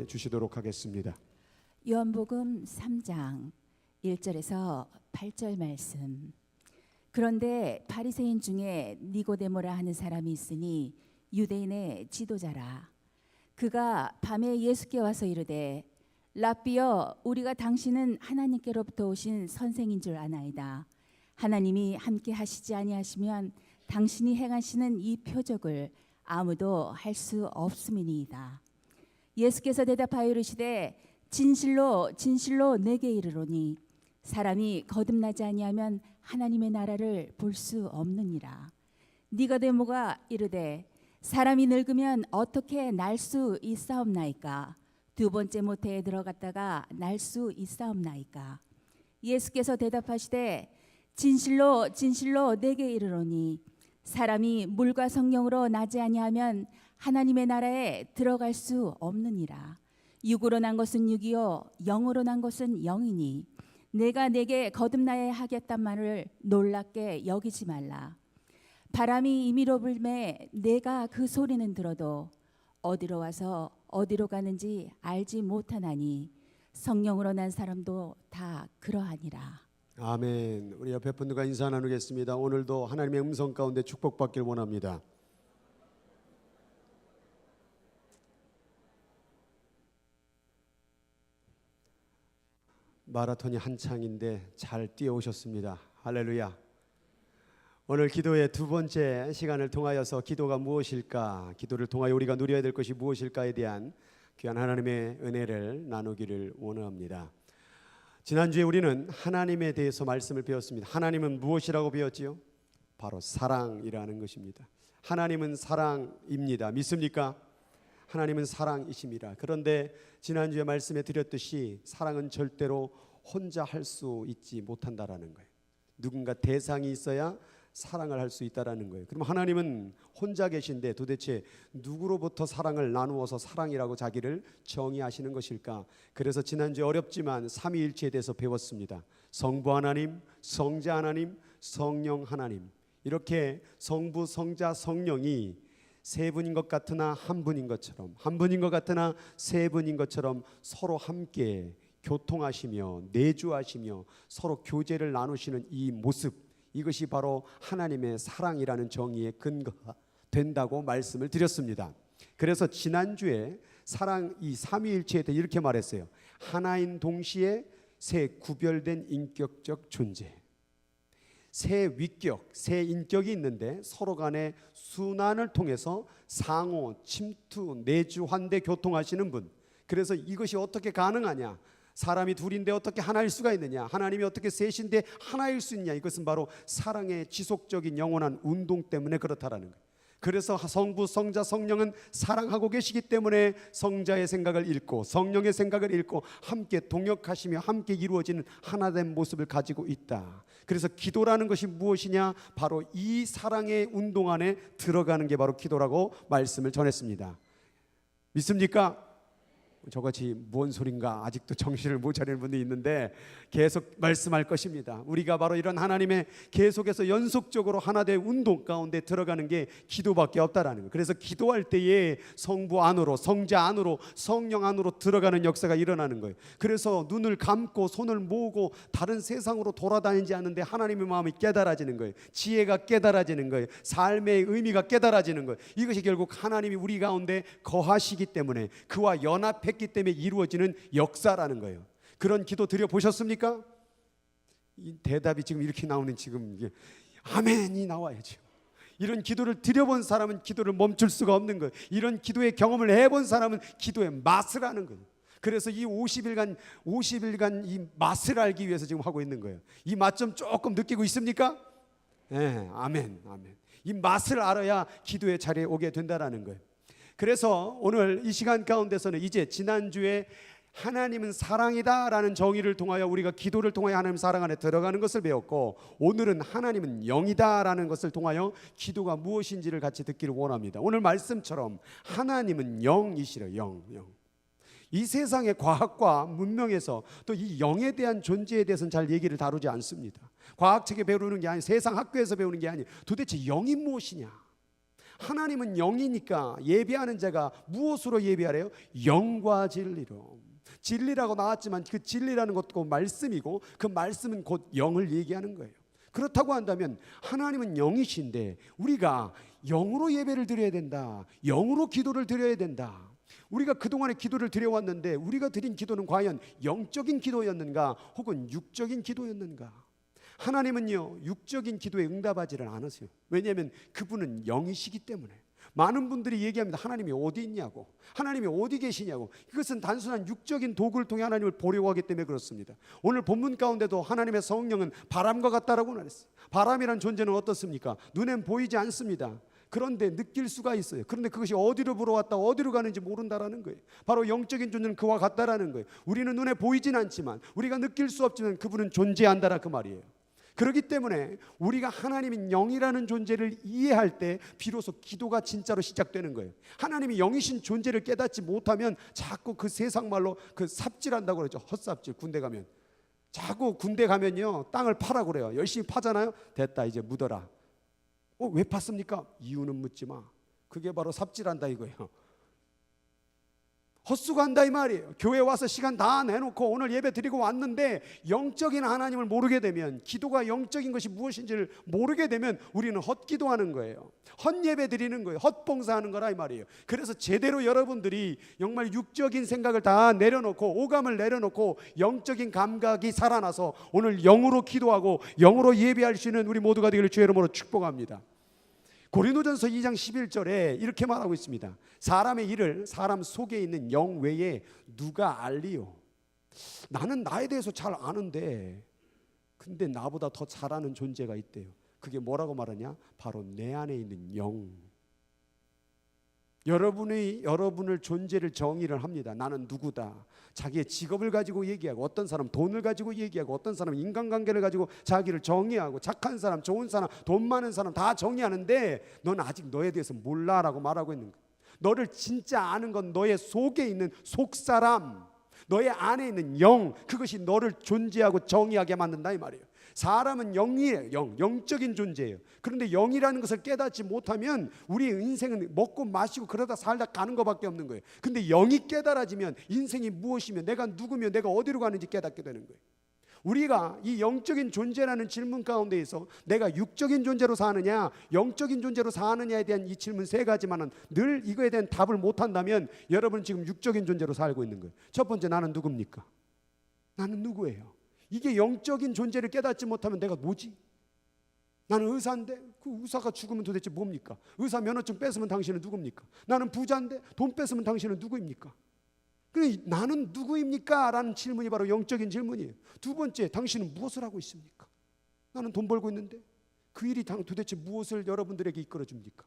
주시도록 하겠습니다. 요한복음 3장 1절에서 8절 말씀. 그런데 바리새인 중에 니고데모라 하는 사람이 있으니 유대인의 지도자라. 그가 밤에 예수께 와서 이르되 랍비여, 우리가 당신은 하나님께로부터 오신 선생인 줄 아나이다. 하나님이 함께 하시지 아니하시면 당신이 행하시는 이 표적을 아무도 할 수 없음이니이다. 예수께서 대답하여 이르시되 진실로 진실로 내게 이르노니 사람이 거듭나지 아니하면 하나님의 나라를 볼 수 없느니라. 니고데모가 이르되 사람이 늙으면 어떻게 날 수 있사옵나이까? 두 번째 모태에 들어갔다가 날 수 있사옵나이까? 예수께서 대답하시되 진실로 진실로 내게 이르노니 사람이 물과 성령으로 나지 아니하면 하나님의 나라에 들어갈 수 없느니라. 육으로 난 것은 육이요 영으로 난 것은 영이니 내가 내게 거듭나야 하겠단 말을 놀랍게 여기지 말라. 바람이 임의로 불매 내가 그 소리는 들어도 어디로 와서 어디로 가는지 알지 못하나니 성령으로 난 사람도 다 그러하니라. 아멘. 우리 옆에 분들과 인사 나누겠습니다. 오늘도 하나님의 음성 가운데 축복받길 원합니다. 마라톤이 한창인데 잘 뛰어오셨습니다. 할렐루야. 오늘 기도의 두 번째 시간을 통하여서 기도가 무엇일까, 기도를 통하여 우리가 누려야 될 것이 무엇일까에 대한 귀한 하나님의 은혜를 나누기를 원합니다. 지난주에 우리는 하나님에 대해서 말씀을 배웠습니다. 하나님은 무엇이라고 배웠지요? 바로 사랑이라는 것입니다. 하나님은 사랑입니다. 믿습니까? 하나님은 사랑이십니다. 그런데 지난주에 말씀해 드렸듯이 사랑은 절대로 혼자 할 수 있지 못한다라는 거예요. 누군가 대상이 있어야 사랑을 할 수 있다라는 거예요. 그럼 하나님은 혼자 계신데 도대체 누구로부터 사랑을 나누어서 사랑이라고 자기를 정의하시는 것일까? 그래서 지난주에 어렵지만 삼위일체에 대해서 배웠습니다. 성부 하나님, 성자 하나님, 성령 하나님, 이렇게 성부, 성자, 성령이 세 분인 것 같으나 한 분인 것처럼, 한 분인 것 같으나 세 분인 것처럼 서로 함께 교통하시며 내주하시며 서로 교제를 나누시는 이 모습, 이것이 바로 하나님의 사랑이라는 정의의 근거가 된다고 말씀을 드렸습니다. 그래서 지난주에 사랑 이 삼위일체에 대해 이렇게 말했어요. 하나인 동시에 세 구별된 인격적 존재, 세 위격, 세 인격이 있는데 서로 간의 순환을 통해서 상호, 침투, 내주, 환대, 교통하시는 분. 그래서 이것이 어떻게 가능하냐? 사람이 둘인데 어떻게 하나일 수가 있느냐? 하나님이 어떻게 셋인데 하나일 수 있냐? 이것은 바로 사랑의 지속적인 영원한 운동 때문에 그렇다라는 거예요. 그래서 성부, 성자, 성령은 사랑하고 계시기 때문에 성자의 생각을 읽고 성령의 생각을 읽고 함께 동역하시며 함께 이루어지는 하나된 모습을 가지고 있다. 그래서 기도라는 것이 무엇이냐? 바로 이 사랑의 운동 안에 들어가는 게 바로 기도라고 말씀을 전했습니다. 믿습니까? 저같이 뭔 소린가 아직도 정신을 못 차리는 분들이 있는데 계속 말씀할 것입니다. 우리가 바로 이런 하나님의 계속해서 연속적으로 하나된 운동 가운데 들어가는 게 기도밖에 없다라는 거예요. 그래서 기도할 때에 성부 안으로, 성자 안으로, 성령 안으로 들어가는 역사가 일어나는 거예요. 그래서 눈을 감고 손을 모으고 다른 세상으로 돌아다니지 않는데 하나님의 마음이 깨달아지는 거예요. 지혜가 깨달아지는 거예요. 삶의 의미가 깨달아지는 거예요. 이것이 결국 하나님이 우리 가운데 거하시기 때문에, 그와 연합했기 때문에 이루어지는 역사라는 거예요. 그런 기도 드려보셨습니까? 이 대답이 지금 이렇게 나오는 지금 이게 아멘이 나와야죠. 이런 기도를 드려본 사람은 기도를 멈출 수가 없는 거예요. 이런 기도의 경험을 해본 사람은 기도의 맛을 아는 거예요. 그래서 이 50일간 이 맛을 알기 위해서 지금 하고 있는 거예요. 이 맛 좀 조금 느끼고 있습니까? 네, 아멘, 아멘. 이 맛을 알아야 기도의 자리에 오게 된다라는 거예요. 그래서 오늘 이 시간 가운데서는 이제 지난주에 하나님은 사랑이다라는 정의를 통하여 우리가 기도를 통하여 하나님 사랑 안에 들어가는 것을 배웠고, 오늘은 하나님은 영이다라는 것을 통하여 기도가 무엇인지를 같이 듣기를 원합니다. 오늘 말씀처럼 하나님은 영이시라. 영. 이 세상의 과학과 문명에서 또 이 영에 대한 존재에 대해서는 잘 얘기를 다루지 않습니다. 과학책에 배우는 게 아니고 세상 학교에서 배우는 게 아니에요. 도대체 영이 무엇이냐? 하나님은 영이니까 예배하는 자가 무엇으로 예배하래요? 영과 진리로. 진리라고 나왔지만 그 진리라는 것도 말씀이고 그 말씀은 곧 영을 얘기하는 거예요. 그렇다고 한다면 하나님은 영이신데 우리가 영으로 예배를 드려야 된다. 영으로 기도를 드려야 된다. 우리가 그동안에 기도를 드려왔는데 우리가 드린 기도는 과연 영적인 기도였는가 혹은 육적인 기도였는가? 하나님은요 육적인 기도에 응답하지를 않으세요. 왜냐하면 그분은 영이시기 때문에. 많은 분들이 얘기합니다. 하나님이 어디 있냐고, 하나님이 어디 계시냐고. 이것은 단순한 육적인 도구를 통해 하나님을 보려고 하기 때문에 그렇습니다. 오늘 본문 가운데도 하나님의 성령은 바람과 같다라고 말했어요. 바람이란 존재는 어떻습니까? 눈엔 보이지 않습니다. 그런데 느낄 수가 있어요. 그런데 그것이 어디로 불어왔다 어디로 가는지 모른다라는 거예요. 바로 영적인 존재는 그와 같다라는 거예요. 우리는 눈에 보이진 않지만, 우리가 느낄 수 없지만 그분은 존재한다라 그 말이에요. 그렇기 때문에 우리가 하나님이 영이라는 존재를 이해할 때 비로소 기도가 진짜로 시작되는 거예요. 하나님이 영이신 존재를 깨닫지 못하면 자꾸 그 세상 말로 그 삽질한다고 그러죠. 헛삽질. 군대 가면 자꾸 군대 가면요 땅을 파라고 그래요. 열심히 파잖아요. 됐다 이제 묻어라. 왜 팠습니까? 이유는 묻지 마. 그게 바로 삽질한다 이거예요. 헛수고한다 이 말이에요. 교회 와서 시간 다 내놓고 오늘 예배 드리고 왔는데 영적인 하나님을 모르게 되면, 기도가 영적인 것이 무엇인지를 모르게 되면 우리는 헛기도하는 거예요. 헛예배 드리는 거예요. 헛봉사하는 거라 이 말이에요. 그래서 제대로 여러분들이 정말 육적인 생각을 다 내려놓고 오감을 내려놓고 영적인 감각이 살아나서 오늘 영으로 기도하고 영으로 예배할 수 있는 우리 모두가 되기를 주의 이름으로 축복합니다. 고린도전서 2장 11절에 이렇게 말하고 있습니다. 사람의 일을 사람 속에 있는 영 외에 누가 알리요? 나는 나에 대해서 잘 아는데 근데 나보다 더 잘 아는 존재가 있대요. 그게 뭐라고 말하냐? 바로 내 안에 있는 영. 여러분을 존재를 정의를 합니다. 나는 누구다. 자기의 직업을 가지고 얘기하고, 어떤 사람 돈을 가지고 얘기하고, 어떤 사람 인간관계를 가지고 자기를 정의하고, 착한 사람, 좋은 사람, 돈 많은 사람 다 정의하는데 넌 아직 너에 대해서 몰라라고 말하고 있는 거야. 너를 진짜 아는 건 너의 속에 있는 속사람, 너의 안에 있는 영, 그것이 너를 존재하고 정의하게 만든다 이 말이에요. 사람은 영이에요. 영적인 존재예요. 그런데 영이라는 것을 깨닫지 못하면 우리의 인생은 먹고 마시고 그러다 살다 가는 것밖에 없는 거예요. 근데 영이 깨달아지면 인생이 무엇이며 내가 누구며 내가 어디로 가는지 깨닫게 되는 거예요. 우리가 이 영적인 존재라는 질문 가운데에서 내가 육적인 존재로 사느냐 영적인 존재로 사느냐에 대한 이 질문 세 가지만은 늘 이거에 대한 답을 못한다면 여러분 지금 육적인 존재로 살고 있는 거예요. 첫 번째, 나는 누굽니까? 나는 누구예요? 이게 영적인 존재를 깨닫지 못하면 내가 뭐지? 나는 의사인데 그 의사가 죽으면 도대체 뭡니까? 의사 면허증 뺏으면 당신은 누굽니까? 나는 부자인데 돈 뺏으면 당신은 누구입니까? 그러니 나는 누구입니까? 라는 질문이 바로 영적인 질문이에요. 두 번째, 당신은 무엇을 하고 있습니까? 나는 돈 벌고 있는데 그 일이 도대체 무엇을 여러분들에게 이끌어 줍니까?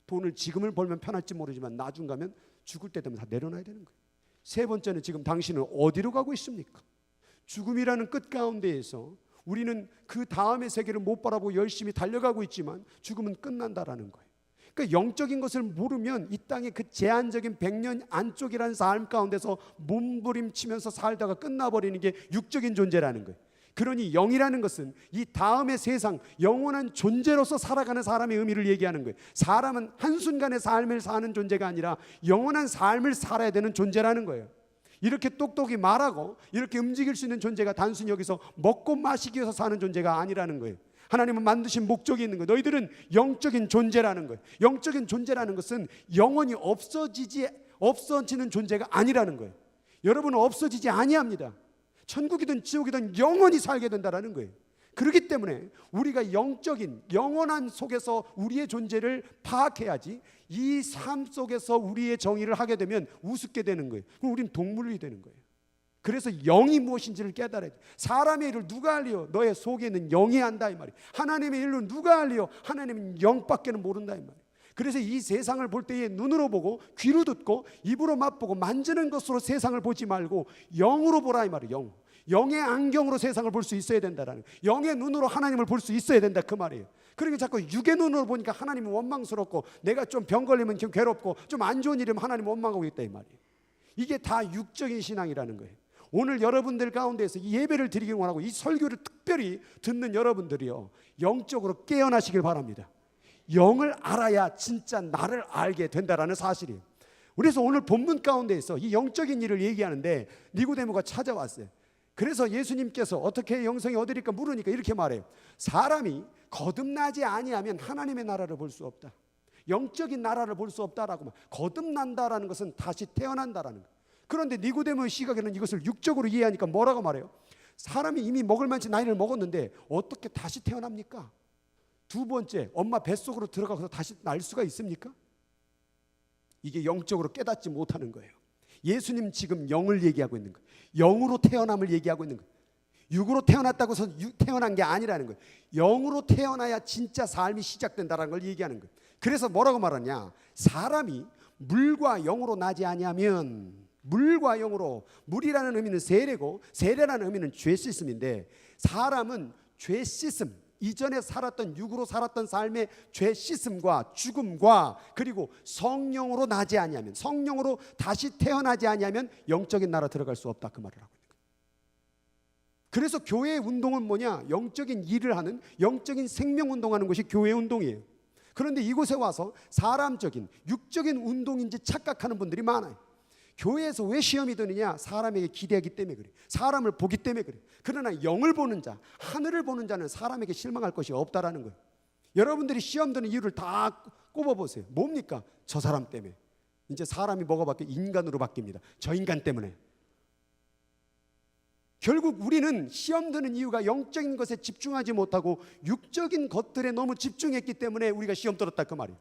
돈을 지금을 벌면 편할지 모르지만 나중 가면 죽을 때 되면 다 내려놔야 되는 거예요. 세 번째는 지금 당신은 어디로 가고 있습니까? 죽음이라는 끝 가운데에서 우리는 그 다음의 세계를 못 바라보고 열심히 달려가고 있지만 죽음은 끝난다라는 거예요. 그러니까 영적인 것을 모르면 이 땅의 그 제한적인 100년 안쪽이라는 삶 가운데서 몸부림치면서 살다가 끝나버리는 게 육적인 존재라는 거예요. 그러니 영이라는 것은 이 다음의 세상 영원한 존재로서 살아가는 사람의 의미를 얘기하는 거예요. 사람은 한순간의 삶을 사는 존재가 아니라 영원한 삶을 살아야 되는 존재라는 거예요. 이렇게 똑똑히 말하고 이렇게 움직일 수 있는 존재가 단순히 여기서 먹고 마시기 위해서 사는 존재가 아니라는 거예요. 하나님은 만드신 목적이 있는 거예요. 너희들은 영적인 존재라는 거예요. 영적인 존재라는 것은 영원히 없어지는 존재가 아니라는 거예요. 여러분은 없어지지 아니합니다. 천국이든 지옥이든 영원히 살게 된다는 거예요. 그렇기 때문에 우리가 영적인 영원한 속에서 우리의 존재를 파악해야지 이 삶 속에서 우리의 정의를 하게 되면 우습게 되는 거예요. 그럼 우리는 동물이 되는 거예요. 그래서 영이 무엇인지를 깨달아야 돼. 사람의 일을 누가 알리요? 너의 속에 있는 영이 안다 이 말이에요. 하나님의 일을 누가 알리요? 하나님은 영밖에는 모른다 이 말이에요. 그래서 이 세상을 볼 때에 눈으로 보고 귀로 듣고 입으로 맛보고 만지는 것으로 세상을 보지 말고 영으로 보라 이 말이에요. 영의 안경으로 세상을 볼 수 있어야 된다라는, 영의 눈으로 하나님을 볼 수 있어야 된다 그 말이에요. 그러니까 자꾸 육의 눈으로 보니까 하나님이 원망스럽고 내가 좀 병 걸리면 괴롭고 좀 안 좋은 일이면 하나님 원망하고 있다 이 말이에요. 이게 다 육적인 신앙이라는 거예요. 오늘 여러분들 가운데서 이 예배를 드리길 원하고 이 설교를 특별히 듣는 여러분들이요 영적으로 깨어나시길 바랍니다. 영을 알아야 진짜 나를 알게 된다라는 사실이에요. 그래서 오늘 본문 가운데에서 이 영적인 일을 얘기하는데 니고데모가 찾아왔어요. 그래서 예수님께서 어떻게 영생이 얻으리까 물으니까 이렇게 말해요. 사람이 거듭나지 아니하면 하나님의 나라를 볼 수 없다. 영적인 나라를 볼 수 없다라고. 거듭난다라는 것은 다시 태어난다라는 거예요. 그런데 니고데모의 시각에는 이것을 육적으로 이해하니까 뭐라고 말해요? 사람이 이미 먹을 만치 나이를 먹었는데 어떻게 다시 태어납니까? 두 번째, 엄마 뱃속으로 들어가서 다시 날 수가 있습니까? 이게 영적으로 깨닫지 못하는 거예요. 예수님 지금 영을 얘기하고 있는 거예요. 영으로 태어남을 얘기하고 있는 거예요. 육으로 태어났다고 해서 태어난 게 아니라는 거예요. 영으로 태어나야 진짜 삶이 시작된다는 걸 얘기하는 거예요. 그래서 뭐라고 말하냐? 사람이 물과 영으로 나지 아니하면, 물과 영으로, 물이라는 의미는 세례고 세례라는 의미는 죄 씻음인데, 사람은 죄 씻음, 이전에 살았던 육으로 살았던 삶의 죄 씻음과 죽음과 그리고 성령으로 나지 아니하면, 성령으로 다시 태어나지 아니하면 영적인 나라 들어갈 수 없다, 그 말을 하고 있는 거예요. 그래서 교회의 운동은 뭐냐? 영적인 일을 하는, 영적인 생명 운동하는 것이 교회 운동이에요. 그런데 이곳에 와서 사람적인, 육적인 운동인지 착각하는 분들이 많아요. 교회에서 왜 시험이 드느냐? 사람에게 기대하기 때문에 그래. 사람을 보기 때문에 그래. 그러나 영을 보는 자, 하늘을 보는 자는 사람에게 실망할 것이 없다라는 거예요. 여러분들이 시험 드는 이유를 다 꼽아보세요. 뭡니까? 저 사람 때문에. 이제 사람이 뭐가 바뀌어? 인간으로 바뀝니다. 저 인간 때문에. 결국 우리는 시험 드는 이유가 영적인 것에 집중하지 못하고 육적인 것들에 너무 집중했기 때문에 우리가 시험 들었다, 그 말이에요.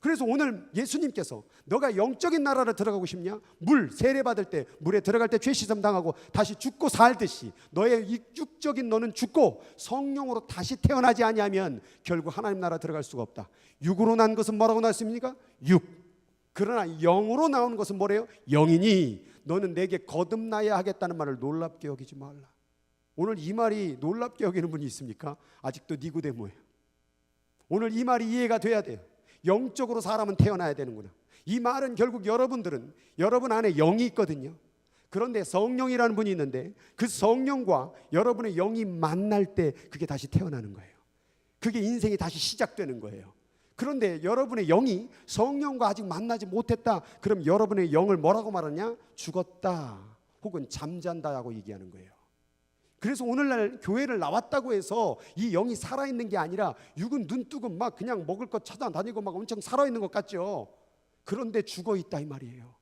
그래서 오늘 예수님께서 너가 영적인 나라를 들어가고 싶냐? 물 세례받을 때, 물에 들어갈 때 죄 씻음 당하고 다시 죽고 살듯이 너의 육적인 너는 죽고 성령으로 다시 태어나지 아니하면 결국 하나님 나라 들어갈 수가 없다. 육으로 난 것은 뭐라고 나왔습니까? 육. 그러나 영으로 나오는 것은 뭐래요? 영이니 너는 내게 거듭나야 하겠다는 말을 놀랍게 여기지 말라. 오늘 이 말이 놀랍게 여기는 분이 있습니까? 아직도 니고데모예요. 오늘 이 말이 이해가 돼야 돼요. 영적으로 사람은 태어나야 되는구나. 이 말은 결국 여러분들은 여러분 안에 영이 있거든요. 그런데 성령이라는 분이 있는데 그 성령과 여러분의 영이 만날 때 그게 다시 태어나는 거예요. 그게 인생이 다시 시작되는 거예요. 그런데 여러분의 영이 성령과 아직 만나지 못했다. 그럼 여러분의 영을 뭐라고 말하냐? 죽었다 혹은 잠잔다라고 얘기하는 거예요. 그래서 오늘날 교회를 나왔다고 해서 이 영이 살아있는 게 아니라 육은 눈 뜨고 막 그냥 먹을 것 찾아다니고 막 엄청 살아있는 것 같죠. 그런데 죽어있다 이 말이에요.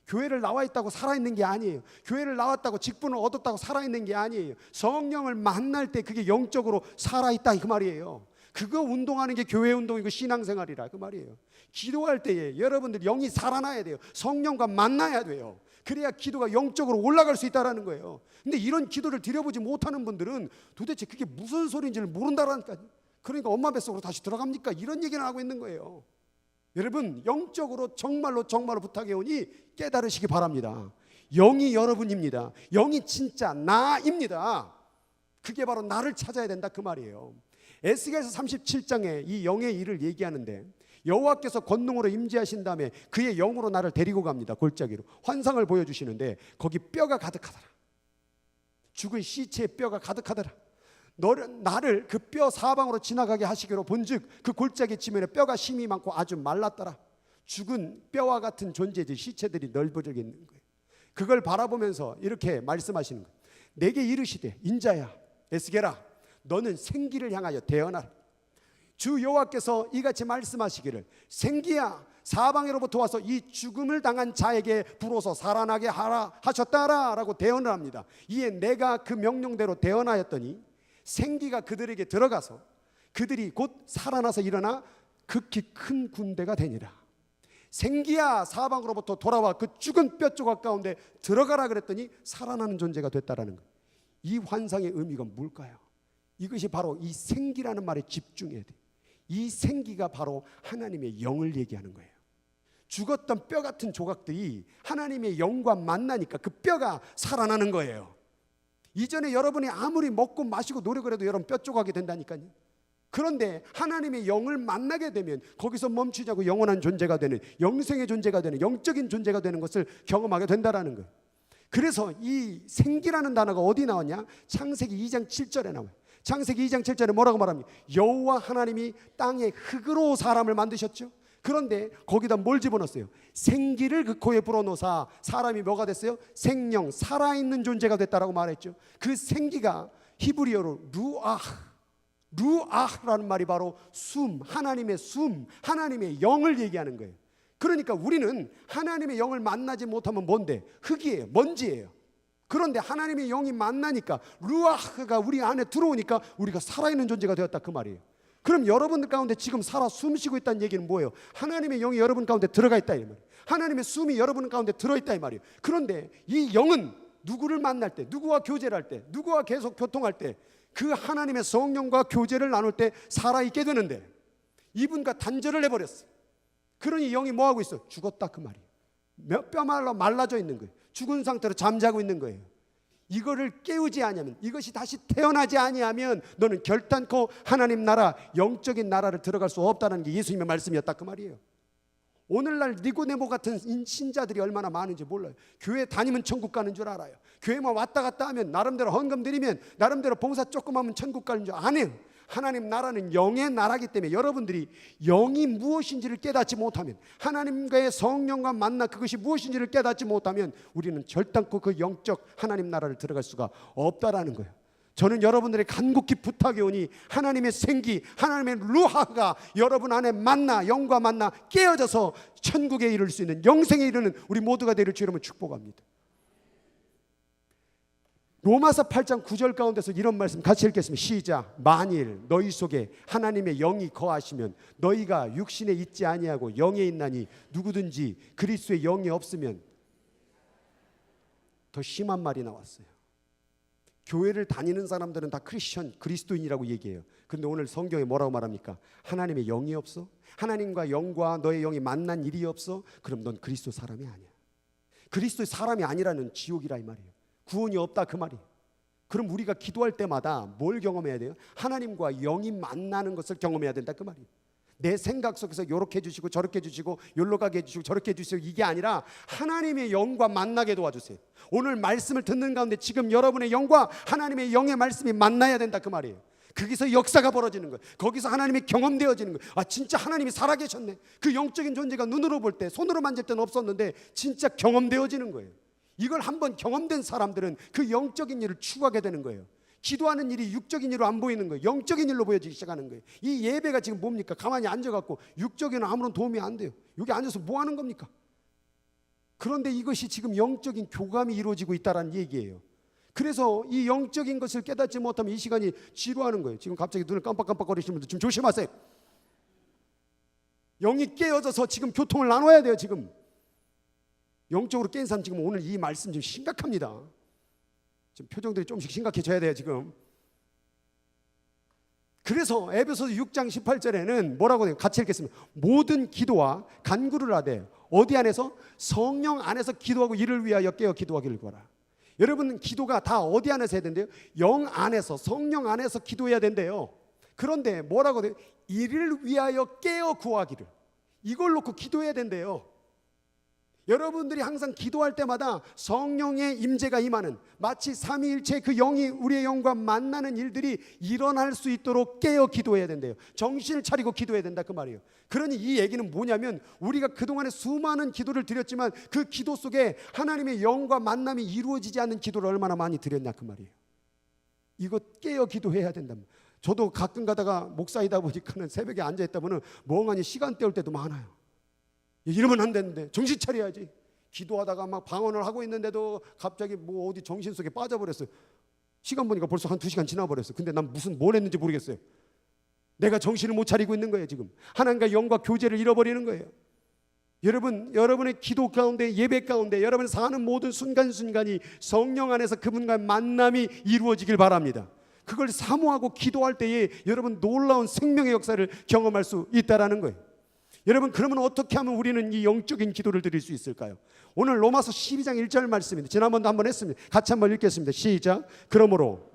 교회를 나와 있다고 살아있는 게 아니에요. 교회를 나왔다고 직분을 얻었다고 살아있는 게 아니에요. 성령을 만날 때 그게 영적으로 살아있다 그 말이에요. 그거 운동하는 게 교회 운동이고 신앙생활이라 그 말이에요. 기도할 때에 여러분들 영이 살아나야 돼요. 성령과 만나야 돼요. 그래야 기도가 영적으로 올라갈 수 있다는 거예요. 근데 이런 기도를 드려보지 못하는 분들은 도대체 그게 무슨 소리인지를 모른다라니까요. 그러니까 엄마 뱃속으로 다시 들어갑니까? 이런 얘기를 하고 있는 거예요. 여러분 영적으로 정말로 부탁해오니 깨달으시기 바랍니다. 영이 여러분입니다. 영이 진짜 나입니다. 그게 바로 나를 찾아야 된다 그 말이에요. 에스겔서 37장에 이 영의 일을 얘기하는데 여호와께서 권능으로 임재하신 다음에 그의 영으로 나를 데리고 갑니다. 골짜기로 환상을 보여주시는데 거기 뼈가 가득하더라. 죽은 시체의 뼈가 가득하더라. 나를 그 뼈 사방으로 지나가게 하시기로 본즉 그 골짜기 지면에 뼈가 심이 많고 아주 말랐더라. 죽은 뼈와 같은 존재들 시체들이 널브러져 있는 거예요. 그걸 바라보면서 이렇게 말씀하시는 거예요. 내게 이르시되 인자야 에스겔아 너는 생기를 향하여 대언하라. 주 여호와께서 이같이 말씀하시기를 생기야 사방으로부터 와서 이 죽음을 당한 자에게 불어서 살아나게 하라 하셨다라 라고 대언을 합니다. 이에 내가 그 명령대로 대언하였더니 생기가 그들에게 들어가서 그들이 곧 살아나서 일어나 극히 큰 군대가 되니라. 생기야 사방으로부터 돌아와 그 죽은 뼈 조각 가운데 들어가라 그랬더니 살아나는 존재가 됐다라는 거예요. 이 환상의 의미가 뭘까요? 이것이 바로 이 생기라는 말에 집중해야 돼. 이 생기가 바로 하나님의 영을 얘기하는 거예요. 죽었던 뼈 같은 조각들이 하나님의 영과 만나니까 그 뼈가 살아나는 거예요. 이전에 여러분이 아무리 먹고 마시고 노력을 해도 여러분 뼈 조각이 된다니까요. 그런데 하나님의 영을 만나게 되면 거기서 멈추지 않고 영원한 존재가 되는, 영생의 존재가 되는, 영적인 존재가 되는 것을 경험하게 된다는 거예요. 그래서 이 생기라는 단어가 어디 나왔냐? 창세기 2장 7절에 나와요. 창세기 2장 7절에 뭐라고 말합니까? 여호와 하나님이 땅의 흙으로 사람을 만드셨죠. 그런데 거기다 뭘 집어넣었어요? 생기를 그 코에 불어넣어서 사람이 뭐가 됐어요? 생명, 살아있는 존재가 됐다라고 말했죠. 그 생기가 히브리어로 루아흐라는 말이 바로 숨, 하나님의 영을 얘기하는 거예요. 그러니까 우리는 하나님의 영을 만나지 못하면 뭔데? 흙이에요, 먼지예요. 그런데 하나님의 영이 만나니까 루아흐가 우리 안에 들어오니까 우리가 살아있는 존재가 되었다 그 말이에요. 그럼 여러분들 가운데 지금 살아 숨쉬고 있다는 얘기는 뭐예요? 하나님의 영이 여러분 가운데 들어가 있다 이 말이에요. 하나님의 숨이 여러분 가운데 들어있다 이 말이에요. 그런데 이 영은 누구를 만날 때, 누구와 교제를 할 때, 누구와 계속 교통할 때, 그 하나님의 성령과 교제를 나눌 때 살아있게 되는데 이분과 단절을 해버렸어요. 그러니 영이 뭐하고 있어? 죽었다 그 말이에요. 몇 뼈말라 말라져 있는 거예요. 죽은 상태로 잠자고 있는 거예요. 이거를 깨우지 아니하면, 이것이 다시 태어나지 아니하면 너는 결단코 하나님 나라, 영적인 나라를 들어갈 수 없다는 게 예수님의 말씀이었다 그 말이에요. 오늘날 니고데모 같은 신자들이 얼마나 많은지 몰라요. 교회 다니면 천국 가는 줄 알아요. 교회만 왔다 갔다 하면, 나름대로 헌금 드리면, 나름대로 봉사 조금 하면 천국 가는 줄 아네요. 하나님 나라는 영의 나라이기 때문에 여러분들이 영이 무엇인지를 깨닫지 못하면, 하나님과의 성령과 만나 그것이 무엇인지를 깨닫지 못하면 우리는 결단코 그 영적 하나님 나라를 들어갈 수가 없다라는 거예요. 저는 여러분들의 간곡히 부탁해 오니 하나님의 생기, 하나님의 루하가 여러분 안에 만나, 영과 만나 깨어져서 천국에 이를 수 있는, 영생에 이르는 우리 모두가 되리를 주 이름으로 축복합니다. 로마서 8장 9절 가운데서 이런 말씀 같이 읽겠습니다. 시작. 만일 너희 속에 하나님의 영이 거하시면 너희가 육신에 있지 아니하고 영에 있나니 누구든지 그리스도의 영이 없으면, 더 심한 말이 나왔어요. 교회를 다니는 사람들은 다 크리스천, 그리스도인이라고 얘기해요. 그런데 오늘 성경에 뭐라고 말합니까? 하나님의 영이 없어? 하나님과 영과 너의 영이 만난 일이 없어? 그럼 넌 그리스도 사람이 아니야. 그리스도의 사람이 아니라는 지옥이라 이 말이에요. 구원이 없다 그 말이에요. 그럼 우리가 기도할 때마다 뭘 경험해야 돼요? 하나님과 영이 만나는 것을 경험해야 된다 그 말이에요. 내 생각 속에서 이렇게 해주시고 저렇게 해주시고 여기로 가게 해주시고 저렇게 해주시고 이게 아니라 하나님의 영과 만나게 도와주세요. 오늘 말씀을 듣는 가운데 지금 여러분의 영과 하나님의 영의 말씀이 만나야 된다 그 말이에요. 거기서 역사가 벌어지는 거예요. 거기서 하나님이 경험되어지는 거예요. 아, 진짜 하나님이 살아계셨네. 그 영적인 존재가 눈으로 볼 때, 손으로 만질 때는 없었는데 진짜 경험되어지는 거예요. 이걸 한번 경험된 사람들은 그 영적인 일을 추구하게 되는 거예요. 기도하는 일이 육적인 일로 안 보이는 거예요. 영적인 일로 보여지기 시작하는 거예요. 이 예배가 지금 뭡니까? 가만히 앉아갖고 육적인 아무런 도움이 안 돼요. 여기 앉아서 뭐 하는 겁니까? 그런데 이것이 지금 영적인 교감이 이루어지고 있다는 얘기예요. 그래서 이 영적인 것을 깨닫지 못하면 이 시간이 지루하는 거예요. 지금 갑자기 눈을 깜빡깜빡거리시는 분들 좀 조심하세요. 영이 깨어져서 지금 교통을 나눠야 돼요. 지금 영적으로 깬 사람 지금 오늘 이 말씀 지금 심각합니다. 지금 표정들이 조금씩 심각해져야 돼요 지금. 그래서 에베소서 6장 18절에는 뭐라고 해요? 같이 읽겠습니다. 모든 기도와 간구를 하되 어디 안에서? 성령 안에서 기도하고 이를 위하여 깨어 기도하기를 구하라. 여러분 기도가 다 어디 안에서 해야 된대요? 영 안에서, 성령 안에서 기도해야 된대요. 그런데 뭐라고 돼요? 이를 위하여 깨어 구하기를, 이걸 놓고 기도해야 된대요. 여러분들이 항상 기도할 때마다 성령의 임재가 임하는, 마치 삼위일체 그 영이 우리의 영과 만나는 일들이 일어날 수 있도록 깨어 기도해야 된대요. 정신을 차리고 기도해야 된다 그 말이에요. 그러니 이 얘기는 뭐냐면 우리가 그동안에 수많은 기도를 드렸지만 그 기도 속에 하나님의 영과 만남이 이루어지지 않는 기도를 얼마나 많이 드렸냐 그 말이에요. 이거 깨어 기도해야 된다. 저도 가끔 가다가 목사이다 보니까는 새벽에 앉아있다 보면 멍하니 시간 때울 때도 많아요. 이러면 안 되는데 정신 차려야지. 기도하다가 막 방언을 하고 있는데도 갑자기 뭐 어디 정신 속에 빠져버렸어요. 시간 보니까 벌써 한 2시간 지나버렸어요. 근데 난 뭘 했는지 모르겠어요. 내가 정신을 못 차리고 있는 거예요 지금. 하나님과 영과 교제를 잃어버리는 거예요. 여러분의 기도 가운데, 예배 가운데 여러분이 사는 모든 순간순간이 성령 안에서 그분과의 만남이 이루어지길 바랍니다. 그걸 사모하고 기도할 때에 여러분 놀라운 생명의 역사를 경험할 수 있다라는 거예요. 여러분 그러면 어떻게 하면 우리는 이 영적인 기도를 드릴 수 있을까요? 오늘 로마서 12장 1절 말씀입니다. 지난번도 한번 했습니다. 같이 한번 읽겠습니다. 시작. 그러므로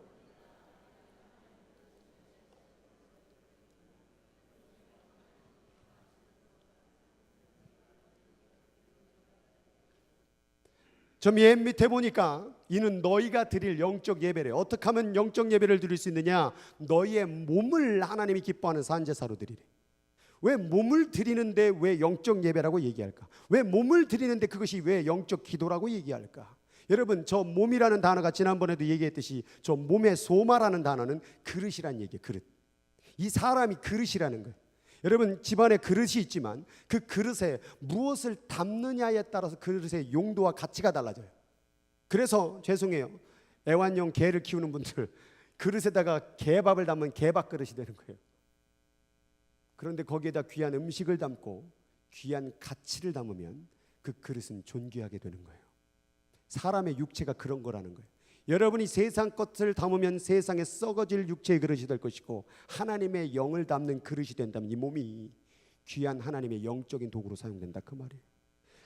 저 맨 밑에 보니까 이는 너희가 드릴 영적 예배래. 어떻게 하면 영적 예배를 드릴 수 있느냐? 너희의 몸을 하나님이 기뻐하는 산제사로 드리래. 왜 몸을 드리는데 왜 영적 예배라고 얘기할까? 왜 몸을 드리는데 그것이 왜 영적 기도라고 얘기할까? 여러분, 저 몸이라는 단어가 지난번에도 얘기했듯이 저 몸의 소마라는 단어는 그릇이란 얘기예요. 그릇. 이 사람이 그릇이라는 거예요. 여러분, 집안에 그릇이 있지만 그 그릇에 무엇을 담느냐에 따라서 그릇의 용도와 가치가 달라져요. 그래서 죄송해요, 애완용 개를 키우는 분들 그릇에다가 개밥을 담으면 개밥 그릇이 되는 거예요. 그런데 거기에다 귀한 음식을 담고 귀한 가치를 담으면 그 그릇은 존귀하게 되는 거예요. 사람의 육체가 그런 거라는 거예요. 여러분이 세상 것을 담으면 세상에 썩어질 육체의 그릇이 될 것이고, 하나님의 영을 담는 그릇이 된다면 이 몸이 귀한 하나님의 영적인 도구로 사용된다, 그 말이에요.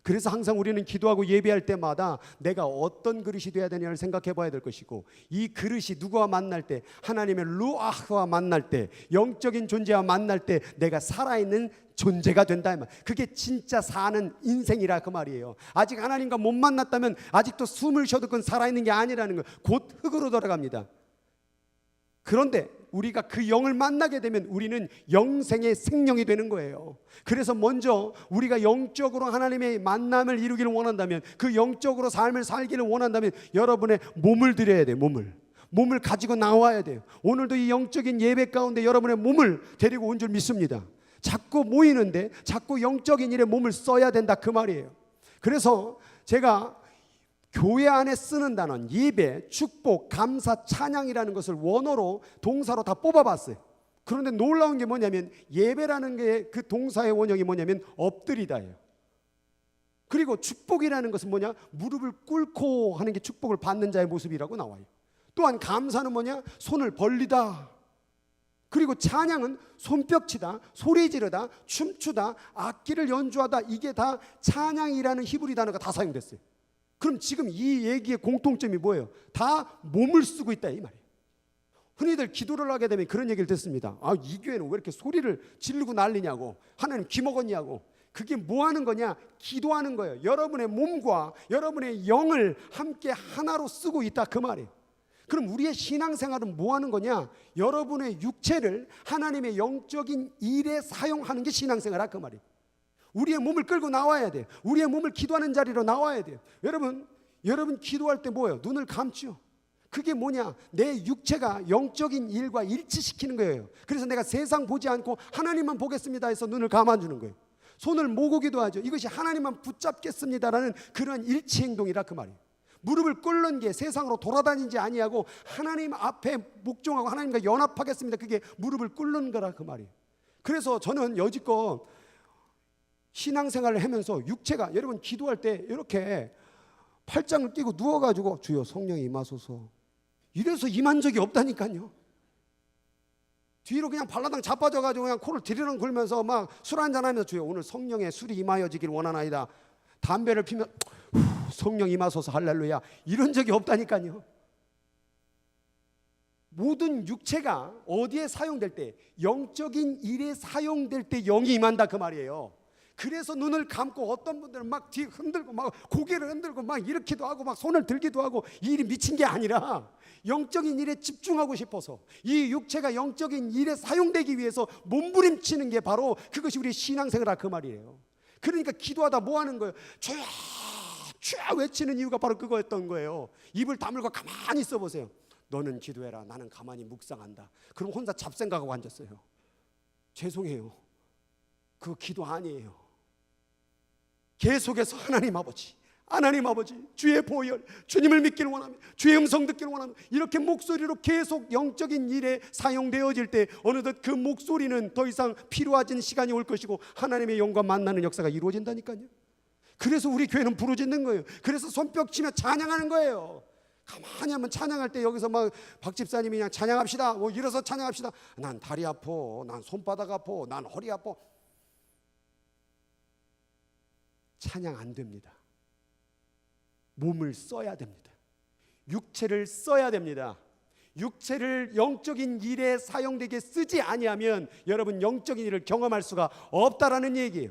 그래서 항상 우리는 기도하고 예배할 때마다 내가 어떤 그릇이 되어야 되냐를 생각해 봐야 될 것이고, 이 그릇이 누구와 만날 때, 하나님의 루아흐와 만날 때, 영적인 존재와 만날 때 내가 살아있는 존재가 된다. 그게 진짜 사는 인생이라 그 말이에요. 아직 하나님과 못 만났다면 아직도 숨을 쉬어도 그건 살아있는 게 아니라는 거예요. 곧 흙으로 돌아갑니다. 그런데 우리가 그 영을 만나게 되면 우리는 영생의 생명이 되는 거예요. 그래서 먼저 우리가 영적으로 하나님의 만남을 이루기를 원한다면, 그 영적으로 삶을 살기를 원한다면 여러분의 몸을 드려야 돼요. 몸을 가지고 나와야 돼요. 오늘도 이 영적인 예배 가운데 여러분의 몸을 데리고 온 줄 믿습니다. 자꾸 모이는데 자꾸 영적인 일에 몸을 써야 된다, 그 말이에요. 그래서 제가 교회 안에 쓰는 단어는 예배, 축복, 감사, 찬양이라는 것을 원어로 동사로 다 뽑아봤어요. 그런데 놀라운 게 뭐냐면 예배라는 게 그 동사의 원형이 뭐냐면 엎드리다예요. 그리고 축복이라는 것은 뭐냐? 무릎을 꿇고 하는 게 축복을 받는 자의 모습이라고 나와요. 또한 감사는 뭐냐? 손을 벌리다. 그리고 찬양은 손뼉치다, 소리 지르다, 춤추다, 악기를 연주하다. 이게 다 찬양이라는 히브리 단어가 다 사용됐어요. 그럼 지금 이 얘기의 공통점이 뭐예요? 다 몸을 쓰고 있다, 이 말이에요. 흔히들 기도를 하게 되면 그런 얘기를 듣습니다. 아, 이 교회는 왜 이렇게 소리를 지르고 난리냐고, 하나님 귀 먹었냐고. 그게 뭐 하는 거냐? 기도하는 거예요. 여러분의 몸과 여러분의 영을 함께 하나로 쓰고 있다, 그 말이에요. 그럼 우리의 신앙생활은 뭐 하는 거냐? 여러분의 육체를 하나님의 영적인 일에 사용하는 게 신앙생활이야, 그 말이에요. 우리의 몸을 끌고 나와야 돼요. 우리의 몸을 기도하는 자리로 나와야 돼요. 여러분 기도할 때 뭐예요? 눈을 감죠. 그게 뭐냐? 내 육체가 영적인 일과 일치시키는 거예요. 그래서 내가 세상 보지 않고 하나님만 보겠습니다 해서 눈을 감아주는 거예요. 손을 모으고 기도하죠. 이것이 하나님만 붙잡겠습니다라는 그러한 일치 행동이라, 그 말이에요. 무릎을 꿇는 게 세상으로 돌아다니지 아니하고 하나님 앞에 묵종하고 하나님과 연합하겠습니다. 그게 무릎을 꿇는 거라, 그 말이에요. 그래서 저는 여지껏 신앙생활을 하면서 육체가, 여러분 기도할 때 이렇게 팔짱을 끼고 누워가지고 주여 성령이 임하소서 이래서 임한 적이 없다니까요. 뒤로 그냥 발라당 자빠져가지고 그냥 코를 디르렁 굴면서 막 술 한잔하면서 주여 오늘 성령의 술이 임하여지길 원하나이다. 담배를 피면 성령 임하소서 할렐루야 이런 적이 없다니까요. 모든 육체가 어디에 사용될 때, 영적인 일에 사용될 때 영이 임한다, 그 말이에요. 그래서 눈을 감고 어떤 분들은 막 뒤 흔들고 막 고개를 흔들고 막 이렇게도 하고 막 손을 들기도 하고, 이 일이 미친 게 아니라 영적인 일에 집중하고 싶어서 이 육체가 영적인 일에 사용되기 위해서 몸부림치는 게 바로 그것이 우리의 신앙생활이라, 그 말이에요. 그러니까 기도하다 뭐 하는 거예요? 주여 주여 외치는 이유가 바로 그거였던 거예요. 입을 다물고 가만히 있어 보세요. 너는 기도해라, 나는 가만히 묵상한다. 그럼 혼자 잡생각하고 앉았어요. 죄송해요, 그거 기도 아니에요. 계속해서 하나님 아버지 주의 보혈, 주님을 믿기를 원하며 주의 음성 듣기를 원하며 이렇게 목소리로 계속 영적인 일에 사용되어질 때 어느덧 그 목소리는 더 이상 필요하진 시간이 올 것이고 하나님의 영과 만나는 역사가 이루어진다니까요. 그래서 우리 교회는 부르짖는 거예요. 그래서 손뼉 치며 찬양하는 거예요. 가만히 한번 찬양할 때 여기서 막 박 집사님이 그냥 찬양합시다, 뭐 일어서 찬양합시다. 난 다리 아파, 난 손바닥 아파, 난 허리 아파. 찬양 안 됩니다. 몸을 써야 됩니다. 육체를 써야 됩니다. 육체를 영적인 일에 사용되게 쓰지 아니하면 여러분 영적인 일을 경험할 수가 없다라는 얘기예요.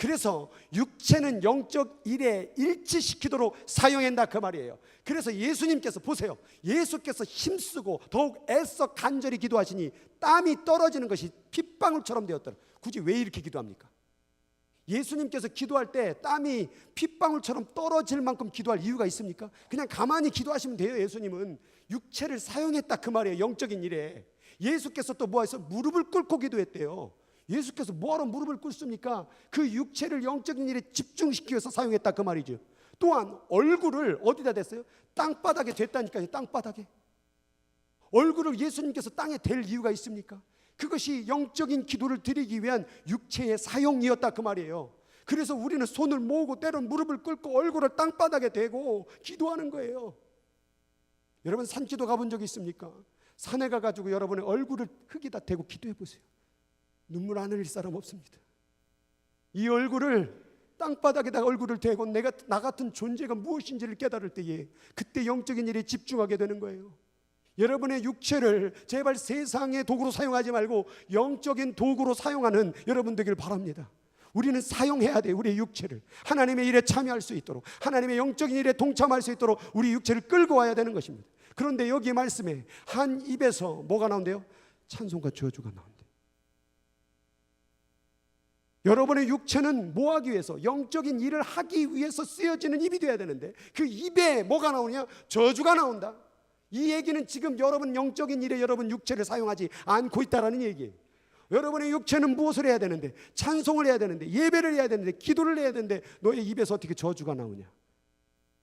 그래서 육체는 영적 일에 일치시키도록 사용한다 그 말이에요. 그래서 예수님께서 보세요. 예수께서 힘쓰고 더욱 애써 간절히 기도하시니 땀이 떨어지는 것이 핏방울처럼 되었더라. 굳이 왜 이렇게 기도합니까? 예수님께서 기도할 때 땀이 핏방울처럼 떨어질 만큼 기도할 이유가 있습니까? 그냥 가만히 기도하시면 돼요. 예수님은 육체를 사용했다 그 말이에요. 영적인 일에. 예수께서 또 뭐 했어요? 무릎을 꿇고 기도했대요. 예수께서 뭐하러 무릎을 꿇습니까? 그 육체를 영적인 일에 집중시키기 위해서 사용했다 그 말이죠. 또한 얼굴을 어디다 댔어요? 땅바닥에 댔다니까요. 땅바닥에. 얼굴을 예수님께서 땅에 댈 이유가 있습니까? 그것이 영적인 기도를 드리기 위한 육체의 사용이었다 그 말이에요. 그래서 우리는 손을 모으고 때로는 무릎을 꿇고 얼굴을 땅바닥에 대고 기도하는 거예요. 여러분 산기도 가본 적 있습니까? 산에 가가지고 여러분의 얼굴을 흙에다 대고 기도해 보세요. 눈물 안 흘릴 사람 없습니다. 이 얼굴을 땅바닥에다 얼굴을 대고 나 같은 존재가 무엇인지를 깨달을 때에 그때 영적인 일에 집중하게 되는 거예요. 여러분의 육체를 제발 세상의 도구로 사용하지 말고 영적인 도구로 사용하는 여러분 되길 바랍니다. 우리는 사용해야 돼요. 우리의 육체를 하나님의 일에 참여할 수 있도록, 하나님의 영적인 일에 동참할 수 있도록 우리 육체를 끌고 와야 되는 것입니다. 그런데 여기 말씀에 한 입에서 뭐가 나온대요? 찬송과 저주가 나온대요. 여러분의 육체는 뭐 하기 위해서? 영적인 일을 하기 위해서 쓰여지는 입이 되어야 되는데 그 입에 뭐가 나오냐? 저주가 나온다. 이 얘기는 지금 여러분 영적인 일에 여러분 육체를 사용하지 않고 있다라는 얘기예요. 여러분의 육체는 무엇을 해야 되는데? 찬송을 해야 되는데, 예배를 해야 되는데, 기도를 해야 되는데 너의 입에서 어떻게 저주가 나오냐?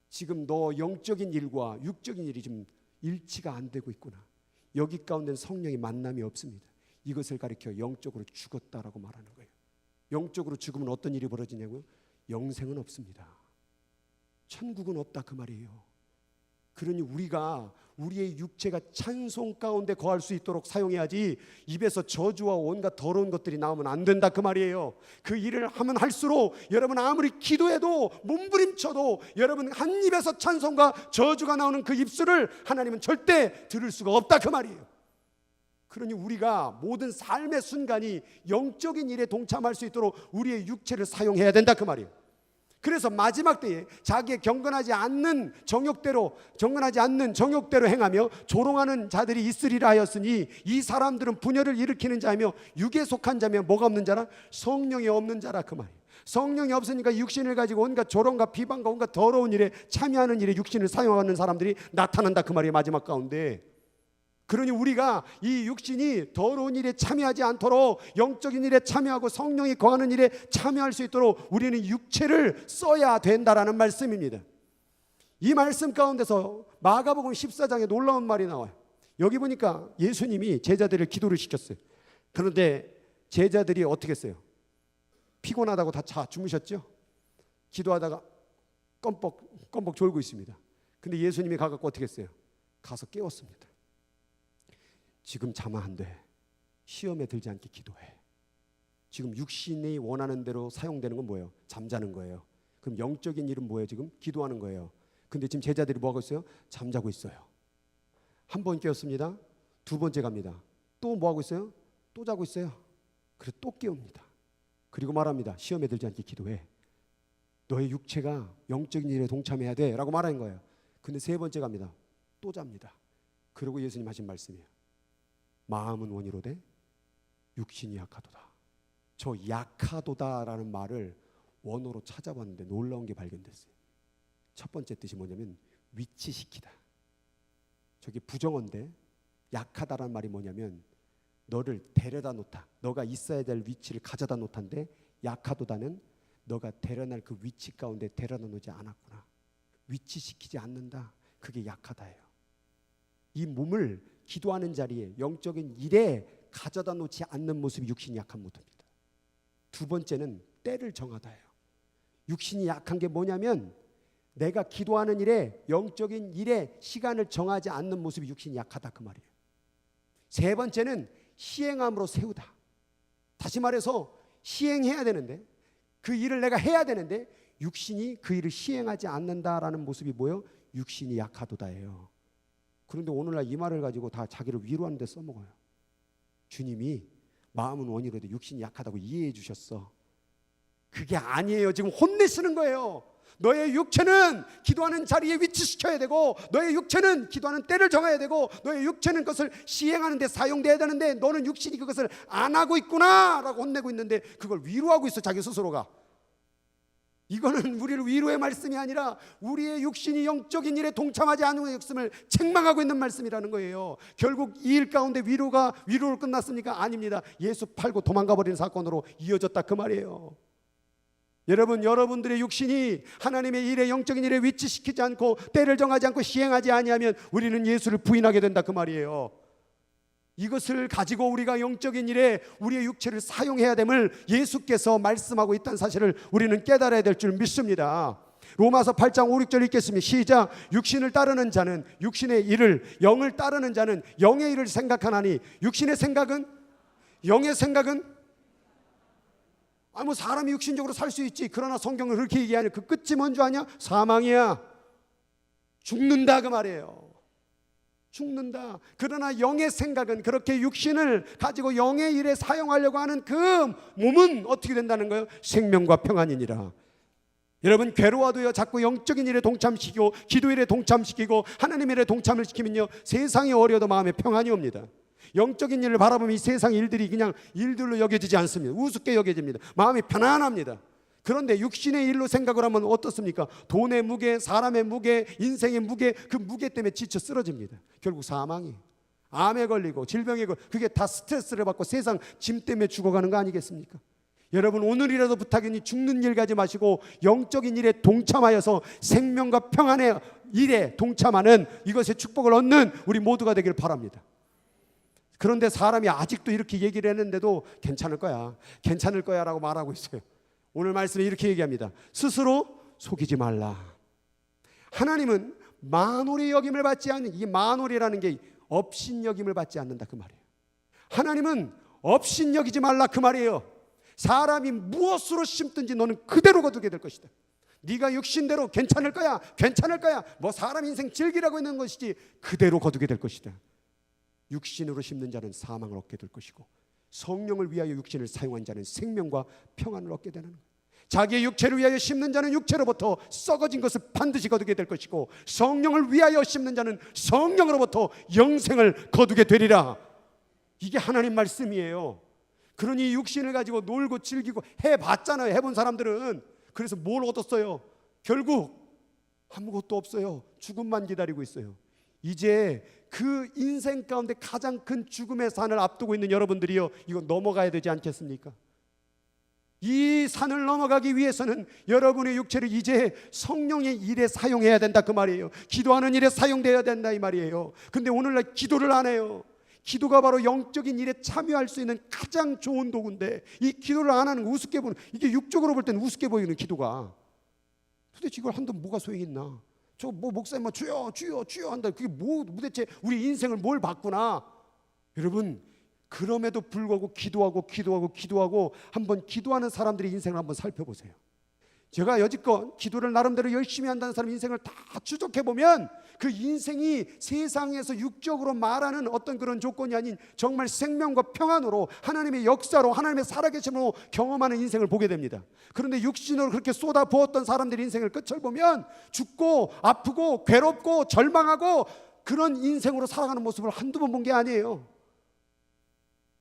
지금 너 영적인 일과 육적인 일이 좀 일치가 안 되고 있구나. 여기 가운데는 성령의 만남이 없습니다. 이것을 가리켜 영적으로 죽었다라고 말하는 거예요. 영적으로 죽으면 어떤 일이 벌어지냐고요? 영생은 없습니다. 천국은 없다 그 말이에요. 그러니 우리가 우리의 육체가 찬송 가운데 거할 수 있도록 사용해야지 입에서 저주와 온갖 더러운 것들이 나오면 안 된다 그 말이에요. 그 일을 하면 할수록 여러분 아무리 기도해도 몸부림쳐도 여러분 한 입에서 찬송과 저주가 나오는 그 입술을 하나님은 절대 들을 수가 없다 그 말이에요. 그러니 우리가 모든 삶의 순간이 영적인 일에 동참할 수 있도록 우리의 육체를 사용해야 된다 그 말이에요. 그래서 마지막 때에 자기의 경건하지 않는 정욕대로 행하며 조롱하는 자들이 있으리라 하였으니 이 사람들은 분열을 일으키는 자며 육에 속한 자며 뭐가 없는 자라? 성령이 없는 자라 그 말이에요. 성령이 없으니까 육신을 가지고 온갖 조롱과 비방과 온갖 더러운 일에 참여하는 일에 육신을 사용하는 사람들이 나타난다 그 말이에요. 마지막 가운데. 그러니 우리가 이 육신이 더러운 일에 참여하지 않도록 영적인 일에 참여하고 성령이 거하는 일에 참여할 수 있도록 우리는 육체를 써야 된다라는 말씀입니다. 이 말씀 가운데서 마가복음 14장에 놀라운 말이 나와요. 여기 보니까 예수님이 제자들을 기도를 시켰어요. 그런데 제자들이 어떻게 했어요? 피곤하다고 다 주무셨죠? 기도하다가 껌뻑 졸고 있습니다. 근데 예수님이 가갖고 어떻게 했어요? 가서 깨웠습니다. 지금 자면 안 돼. 시험에 들지 않게 기도해. 지금 육신이 원하는 대로 사용되는 건 뭐예요? 잠자는 거예요. 그럼 영적인 일은 뭐예요? 지금 기도하는 거예요. 근데 지금 제자들이 뭐 하고 있어요? 잠자고 있어요. 한 번 깨웠습니다. 두 번째 갑니다. 또 뭐 하고 있어요? 또 자고 있어요. 그래서 또 깨웁니다. 그리고 말합니다. 시험에 들지 않게 기도해. 너의 육체가 영적인 일에 동참해야 돼 라고 말하는 거예요. 근데 세 번째 갑니다. 또 잡니다. 그리고 예수님 하신 말씀이에요. 마음은 원이로되 육신이 약하도다. 저 약하도다라는 말을 원어로 찾아봤는데 놀라운 게 발견됐어요. 첫 번째 뜻이 뭐냐면 위치시키다. 저게 부정어인데 약하다라는 말이 뭐냐면 너를 데려다 놓다. 너가 있어야 될 위치를 가져다 놓다인데 약하도다는 너가 데려날 그 위치 가운데 데려다 놓지 않았구나. 위치시키지 않는다. 그게 약하다예요. 이 몸을 기도하는 자리에 영적인 일에 가져다 놓지 않는 모습이 육신이 약한 모습입니다. 두 번째는 때를 정하다예요. 육신이 약한 게 뭐냐면 내가 기도하는 일에 영적인 일에 시간을 정하지 않는 모습이 육신이 약하다 그 말이에요. 세 번째는 시행함으로 세우다. 다시 말해서 시행해야 되는데 그 일을 내가 해야 되는데 육신이 그 일을 시행하지 않는다라는 모습이 뭐예요? 육신이 약하도다예요. 그런데 오늘날 이 말을 가지고 다 자기를 위로하는 데 써먹어요. 주님이 마음은 원이로도 육신이 약하다고 이해해 주셨어. 그게 아니에요. 지금 혼내시는 거예요. 너의 육체는 기도하는 자리에 위치시켜야 되고, 너의 육체는 기도하는 때를 정해야 되고, 너의 육체는 그것을 시행하는 데 사용돼야 되는데 너는 육신이 그것을 안 하고 있구나 라고 혼내고 있는데 그걸 위로하고 있어, 자기 스스로가. 이거는 우리를 위로의 말씀이 아니라 우리의 육신이 영적인 일에 동참하지 않는 것을 책망하고 있는 말씀이라는 거예요. 결국 이 일 가운데 위로로 끝났습니까? 아닙니다. 예수 팔고 도망가 버리는 사건으로 이어졌다 그 말이에요. 여러분들의 육신이 하나님의 일에, 영적인 일에 위치시키지 않고 때를 정하지 않고 시행하지 아니하면 우리는 예수를 부인하게 된다 그 말이에요. 이것을 가지고 우리가 영적인 일에 우리의 육체를 사용해야 됨을 예수께서 말씀하고 있다는 사실을 우리는 깨달아야 될 줄 믿습니다. 로마서 8장 5, 6절 읽겠습니다. 시작. 육신을 따르는 자는 육신의 일을, 영을 따르는 자는 영의 일을 생각하나니 육신의 생각은, 영의 생각은, 뭐 사람이 육신적으로 살 수 있지. 그러나 성경은 그렇게 얘기하냐. 그 끝이 뭔지 아냐? 사망이야. 죽는다 그 말이에요. 죽는다. 그러나 영의 생각은, 그렇게 육신을 가지고 영의 일에 사용하려고 하는 그 몸은 어떻게 된다는 거예요? 생명과 평안이니라. 여러분, 괴로워도요 자꾸 영적인 일에 동참시키고 기도 일에 동참시키고 하나님 일에 동참을 시키면요 세상이 어려도 마음에 평안이 옵니다. 영적인 일을 바라보면 이 세상 일들이 그냥 일들로 여겨지지 않습니다. 우습게 여겨집니다. 마음이 편안합니다. 그런데 육신의 일로 생각을 하면 어떻습니까? 돈의 무게, 사람의 무게, 인생의 무게, 그 무게 때문에 지쳐 쓰러집니다. 결국 사망이, 암에 걸리고 질병에 걸리고, 그게 다 스트레스를 받고 세상 짐 때문에 죽어가는 거 아니겠습니까? 여러분, 오늘이라도 부탁이니 죽는 일 가지 마시고 영적인 일에 동참하여서 생명과 평안의 일에 동참하는, 이것의 축복을 얻는 우리 모두가 되길 바랍니다. 그런데 사람이 아직도 이렇게 얘기를 했는데도 괜찮을 거야, 괜찮을 거야 라고 말하고 있어요. 오늘 말씀에 이렇게 얘기합니다. 스스로 속이지 말라. 하나님은 만홀의 여김을 받지 않는, 이 만홀이라는 게 업신여김을 받지 않는다 그 말이에요. 하나님은 업신여기지 말라 그 말이에요. 사람이 무엇으로 심든지 너는 그대로 거두게 될 것이다. 네가 육신대로 괜찮을 거야, 괜찮을 거야, 뭐 사람 인생 즐기라고 있는 것이지, 그대로 거두게 될 것이다. 육신으로 심는 자는 사망을 얻게 될 것이고 성령을 위하여 육신을 사용한 자는 생명과 평안을 얻게 되는 거예요. 자기의 육체를 위하여 심는 자는 육체로부터 썩어진 것을 반드시 거두게 될 것이고 성령을 위하여 심는 자는 성령으로부터 영생을 거두게 되리라. 이게 하나님 말씀이에요. 그러니 육신을 가지고 놀고 즐기고 해봤잖아요. 해본 사람들은. 그래서 뭘 얻었어요? 결국 아무것도 없어요. 죽음만 기다리고 있어요. 이제 그 인생 가운데 가장 큰 죽음의 산을 앞두고 있는 여러분들이요, 이거 넘어가야 되지 않겠습니까? 이 산을 넘어가기 위해서는 여러분의 육체를 이제 성령의 일에 사용해야 된다 그 말이에요. 기도하는 일에 사용돼야 된다 이 말이에요. 근데 오늘날 기도를 안 해요. 기도가 바로 영적인 일에 참여할 수 있는 가장 좋은 도구인데 이 기도를 안 하는 거, 우습게 보는, 이게 육적으로 볼 때는 우습게 보이는 기도가 도대체 이걸 한다면 뭐가 소용이 있나? 저 뭐 목사님 주여 주여 주여 한다. 그게 뭐 도대체 우리 인생을 뭘 바꾸나? 여러분, 그럼에도 불구하고 기도하고 한번 기도하는 사람들의 인생을 한번 살펴보세요. 제가 여지껏 기도를 나름대로 열심히 한다는 사람 인생을 다 추적해보면 그 인생이 세상에서 육적으로 말하는 어떤 그런 조건이 아닌 정말 생명과 평안으로 하나님의 역사로 하나님의 살아계심으로 경험하는 인생을 보게 됩니다. 그런데 육신으로 그렇게 쏟아부었던 사람들의 인생을 끝을 보면 죽고 아프고 괴롭고 절망하고 그런 인생으로 살아가는 모습을 한두 번 본 게 아니에요.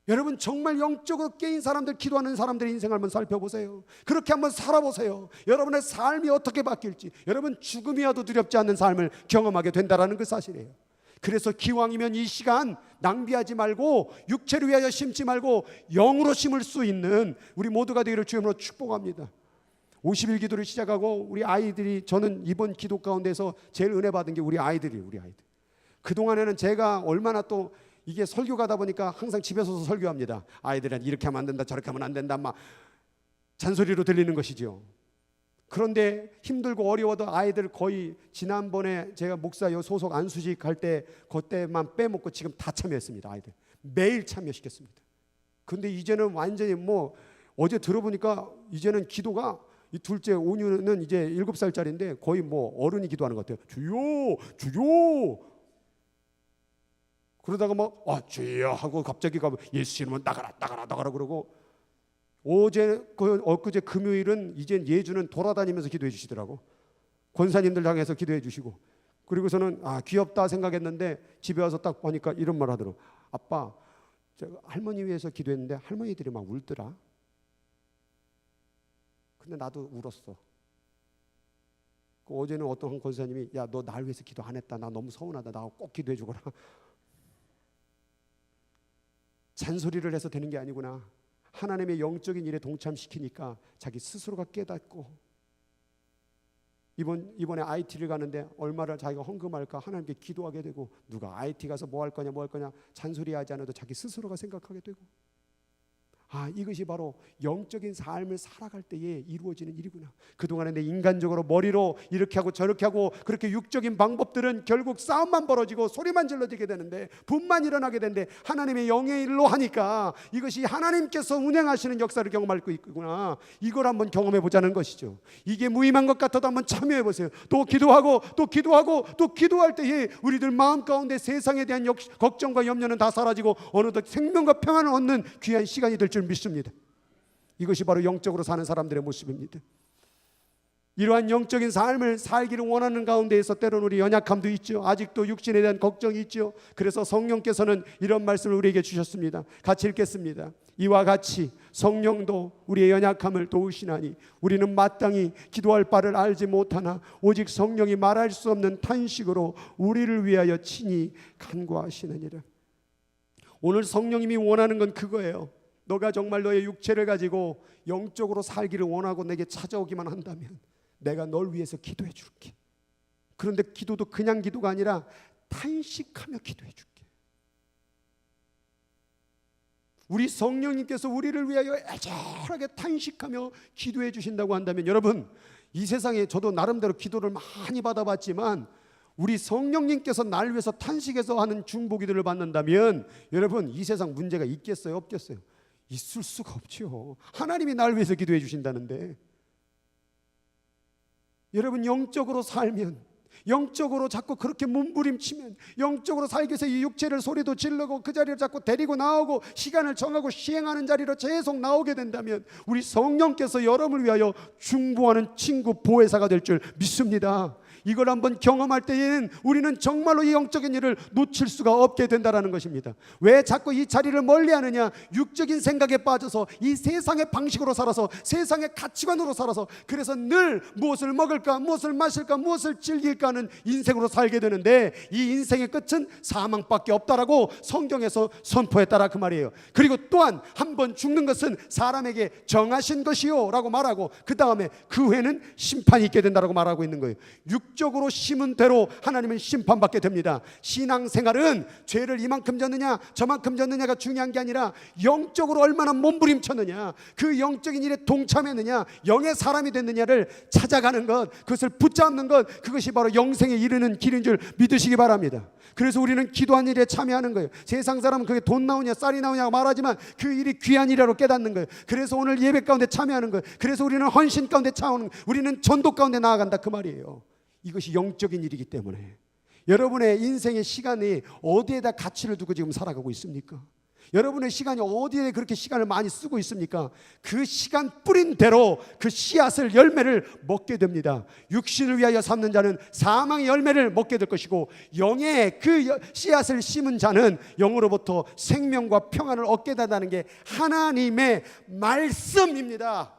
여러분, 정말 영적으로 깨인 사람들, 기도하는 사람들의 인생을 한번 살펴보세요. 그렇게 한번 살아보세요. 여러분의 삶이 어떻게 바뀔지, 여러분 죽음이 와도 두렵지 않는 삶을 경험하게 된다는 그 사실이에요. 그래서 기왕이면 이 시간 낭비하지 말고 육체를 위하여 심지 말고 영으로 심을 수 있는 우리 모두가 되기를 주님으로 축복합니다. 50일 기도를 시작하고 우리 아이들이, 저는 이번 기도 가운데서 제일 은혜 받은 게 우리 아이들이에요. 우리 아이들. 그동안에는 제가 얼마나 또 이게 설교 가다 보니까 항상 집에 서서 설교합니다. 아이들한테 이렇게 하면 안 된다, 저렇게 하면 안 된다, 막 잔소리로 들리는 것이죠. 그런데 힘들고 어려워도 아이들 거의 지난번에 제가 목사 소속 안수직 할 때 그때만 빼먹고 지금 다 참여했습니다. 아이들 매일 참여시켰습니다. 근데 이제는 완전히 뭐 어제 들어보니까 이제는 기도가, 이 둘째 온유는 이제 7살짜리인데 거의 뭐 어른이 기도하는 것 같아요. 주여 주여. 그러다가 막 주여 하고 갑자기 가면 예수 이름은 나가라 그러고, 엊그제 금요일은 이제 예주는 돌아다니면서 기도해 주시더라고. 권사님들 향해서 기도해 주시고, 그리고서는 귀엽다 생각했는데 집에 와서 딱 보니까 이런 말 하더라고. 아빠, 할머니 위해서 기도했는데 할머니들이 막 울더라. 근데 나도 울었어. 어제는 어떤 한 권사님이, 야, 너 날 위해서 기도 안 했다. 나 너무 서운하다. 나 꼭 기도해 주거라. 잔소리를 해서 되는 게 아니구나. 하나님의 영적인 일에 동참시키니까 자기 스스로가 깨닫고, 이번에 IT를 가는데 얼마를 자기가 헌금할까 하나님께 기도하게 되고, 누가 IT 가서 뭐 할 거냐 잔소리하지 않아도 자기 스스로가 생각하게 되고, 이것이 바로 영적인 삶을 살아갈 때에 이루어지는 일이구나. 그동안에 내 인간적으로 머리로 이렇게 하고 저렇게 하고 그렇게 육적인 방법들은 결국 싸움만 벌어지고 소리만 질러지게 되는데, 분만 일어나게 되는데, 하나님의 영의 일로 하니까 이것이 하나님께서 운행하시는 역사를 경험할 수 있구나. 이걸 한번 경험해 보자는 것이죠. 이게 무의미한 것 같아도 한번 참여해 보세요. 또 기도하고 또 기도하고 또 기도할 때에 우리들 마음 가운데 세상에 대한 걱정과 염려는 다 사라지고 어느덧 생명과 평안을 얻는 귀한 시간이 될 줄 믿습니다. 이것이 바로 영적으로 사는 사람들의 모습입니다. 이러한 영적인 삶을 살기를 원하는 가운데에서 때로는 우리 연약함도 있죠. 아직도 육신에 대한 걱정이 있죠. 그래서 성령께서는 이런 말씀을 우리에게 주셨습니다. 같이 읽겠습니다. 이와 같이 성령도 우리의 연약함을 도우시나니 우리는 마땅히 기도할 바를 알지 못하나 오직 성령이 말할 수 없는 탄식으로 우리를 위하여 친히 간구하시느니라. 오늘 성령님이 원하는 건 그거예요. 너가 정말 너의 육체를 가지고 영적으로 살기를 원하고 내게 찾아오기만 한다면 내가 널 위해서 기도해 줄게. 그런데 기도도 그냥 기도가 아니라 탄식하며 기도해 줄게. 우리 성령님께서 우리를 위하여 애절하게 탄식하며 기도해 주신다고 한다면, 여러분, 이 세상에 저도 나름대로 기도를 많이 받아봤지만 우리 성령님께서 날 위해서 탄식해서 하는 중보기도를 받는다면 여러분, 이 세상 문제가 있겠어요, 없겠어요? 있을 수가 없죠. 하나님이 날 위해서 기도해 주신다는데. 여러분, 영적으로 살면, 영적으로 자꾸 그렇게 몸부림치면, 영적으로 살기 위해서 이 육체를 소리도 지르고 그 자리를 자꾸 데리고 나오고 시간을 정하고 시행하는 자리로 계속 나오게 된다면 우리 성령께서 여러분을 위하여 중보하는 친구, 보혜사가 될 줄 믿습니다. 이걸 한번 경험할 때에는 우리는 정말로 이 영적인 일을 놓칠 수가 없게 된다는 것입니다. 왜 자꾸 이 자리를 멀리하느냐? 육적인 생각에 빠져서 이 세상의 방식으로 살아서, 세상의 가치관으로 살아서, 그래서 늘 무엇을 먹을까, 무엇을 마실까, 무엇을 즐길까 하는 인생으로 살게 되는데, 이 인생의 끝은 사망밖에 없다라고 성경에서 선포했다라 그 말이에요. 그리고 또한 한 번 죽는 것은 사람에게 정하신 것이요 라고 말하고, 그 다음에 그 후에는 심판이 있게 된다라고 말하고 있는 거예요. 육적으로 심은 대로 하나님은 심판받게 됩니다. 신앙생활은 죄를 이만큼 졌느냐 저만큼 졌느냐가 중요한 게 아니라 영적으로 얼마나 몸부림쳤느냐, 그 영적인 일에 동참했느냐, 영의 사람이 됐느냐를 찾아가는 것, 그것을 붙잡는 것, 그것이 바로 영생에 이르는 길인 줄 믿으시기 바랍니다. 그래서 우리는 기도한 일에 참여하는 거예요. 세상 사람은 그게 돈 나오냐 쌀이 나오냐고 말하지만 그 일이 귀한 일이라고 깨닫는 거예요. 그래서 오늘 예배 가운데 참여하는 거예요. 그래서 우리는 헌신 가운데 참여하는 거예요. 우리는 전도 가운데 나아간다 그 말이에요. 이것이 영적인 일이기 때문에 여러분의 인생의 시간이 어디에다 가치를 두고 지금 살아가고 있습니까? 여러분의 시간이 어디에 그렇게 시간을 많이 쓰고 있습니까? 그 시간 뿌린 대로 그 씨앗을, 열매를 먹게 됩니다. 육신을 위하여 삼는 자는 사망의 열매를 먹게 될 것이고, 영의 그 씨앗을 심은 자는 영으로부터 생명과 평안을 얻게 된다는 게 하나님의 말씀입니다.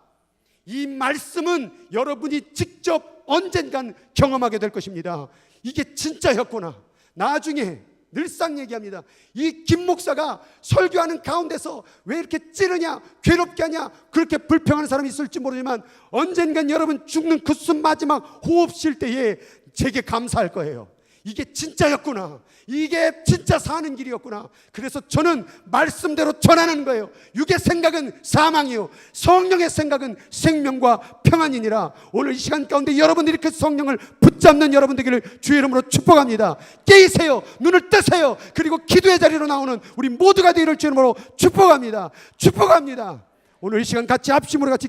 이 말씀은 여러분이 직접 언젠간 경험하게 될 것입니다. 이게 진짜였구나. 나중에 늘상 얘기합니다. 이 김 목사가 설교하는 가운데서 왜 이렇게 찌르냐, 괴롭게 하냐, 그렇게 불평하는 사람이 있을지 모르지만 언젠간 여러분 죽는 그 숨 마지막 호흡 쉴 때에 제게 감사할 거예요. 이게 진짜였구나. 이게 진짜 사는 길이었구나. 그래서 저는 말씀대로 전하는 거예요. 육의 생각은 사망이요, 성령의 생각은 생명과 평안이니라. 오늘 이 시간 가운데 여러분들이 그 성령을 붙잡는 여러분 되기를 주의 이름으로 축복합니다. 깨이세요. 눈을 뜨세요. 그리고 기도의 자리로 나오는 우리 모두가 되기를 주의 이름으로 축복합니다. 축복합니다. 오늘 이 시간 같이 합심으로 같이